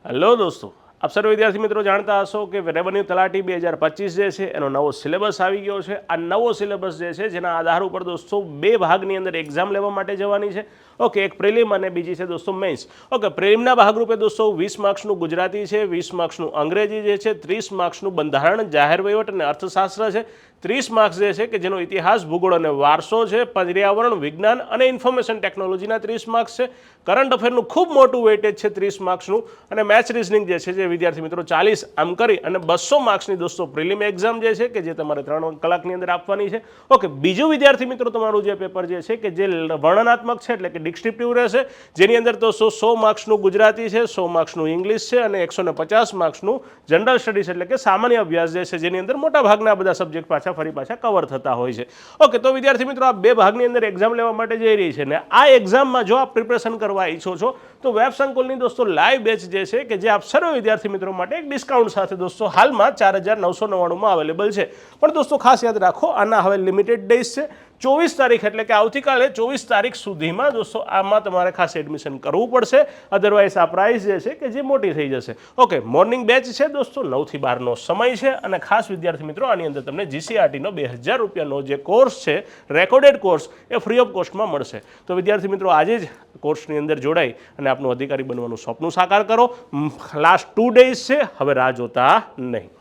Hello દોસ્તો, આપ સર્વ વિદ્યાર્થી મિત્રો જાણતા હશો કે રેવન્યુ તલાટી 2025 જે છે એનો નવો સિલેબસ આવી ગયો છે। આ નવો સિલેબસ જે છે જેના આધાર ઉપર દોસ્તો બે ભાગની અંદર એક્ઝામ લેવા માટે જવાની છે। ઓકે, એક પ્રિલિમ અને બીજી છે દોસ્તો મેન્સ। ઓકે, પ્રિલિમના ભાગરૂપે દોસ્તો 20 માર્ક્સનું ગુજરાતી છે, 20 માર્ક્સનું અંગ્રેજી જે છે, 30 માર્ક્સનું બંધારણ, જાહેર વહીવટ અને અર્થશાસ્ત્ર છે, 30 માર્ક્સ જે છે કે જેનો ઇતિહાસ, ભૂગોળ અને વારસો છે, પર્યાવરણ વિજ્ઞાન અને ઇન્ફોર્મેશન ટેકનોલોજીના 30 માર્ક્સ છે, કરંટ અફેરનું ખૂબ મોટું વેઇટેજ છે 30 માર્ક્સનું, અને મેથ્સ રીઝનિંગ જે છે જે વિદ્યાર્થી મિત્રો 40 આમ કરી અને 200 માર્ક્સની દોસ્તો પ્રિલિમ એક્ઝામ જે છે કે જે તમારે 3 કલાકની અંદર આપવાની છે। ઓકે, બીજું વિદ્યાર્થી મિત્રો તમારું જે પેપર જે છે કે જે વર્ણનાત્મક છે એટલે કે ડિસ્ક્રિપ્ટિવ રહેશે, જેની અંદર દોસ્તો 100 માર્ક્સનું ગુજરાતી છે, 100 માર્ક્સનું ઇંગ્લિશ છે અને 150 માર્ક્સનું જનરલ સ્ટડીઝ એટલે કે સામાન્ય અભ્યાસ જે છે જેની અંદર મોટા ભાગના બધા સબ્જેક્ટ ફરી પાછા કવર થતા હોય છે। ઓકે, તો વિદ્યાર્થી મિત્રો આ બે ભાગની અંદર એક્ઝામ લેવા માટે જઈ રહી છે ને આ એક્ઝામમાં જો આપ પ્રિપરેશન કરવા ઈચ્છો છો તો વેબ સંકુલની દોસ્તો લાઈવ બેચ જે છે કે જે આપ સર્વ વિદ્યાર્થી મિત્રો માટે એક ડિસ્કાઉન્ટ સાથે દોસ્તો હાલમાં 4999 અવેલેબલ છે। પણ દોસ્તો ખાસ યાદ રાખો, આના હવે લિમિટેડ ડેઝ છે। 24 તારીખ એટલે કે આવતીકાલે 24 તારીખ સુધીમાં દોસ્તો આમાં તમારે ખાસ એડમિશન કરવું પડશે, અધરવાઇઝ આ પ્રાઇસ જે છે કે જે મોટી થઈ જશે। ઓકે, મોર્નિંગ બેચ છે દોસ્તો 9 થી 12નો સમય છે અને ખાસ વિદ્યાર્થી મિત્રો આની અંદર તમને GCRTનો 2000 રૂપિયાનો જે કોર્સ છે રેકોર્ડેડ કોર્સ એ ફ્રી ઓફ કોસ્ટમાં મળશે। તો વિદ્યાર્થી મિત્રો આજે જ કોર્સની અંદર જોડાઈ અને આપનું અધિકારી બનવાનું સ્વપ્ન સાકાર કરો। લાસ્ટ 2 ડેઝ છે, હવે રાહ જોતા નહીં।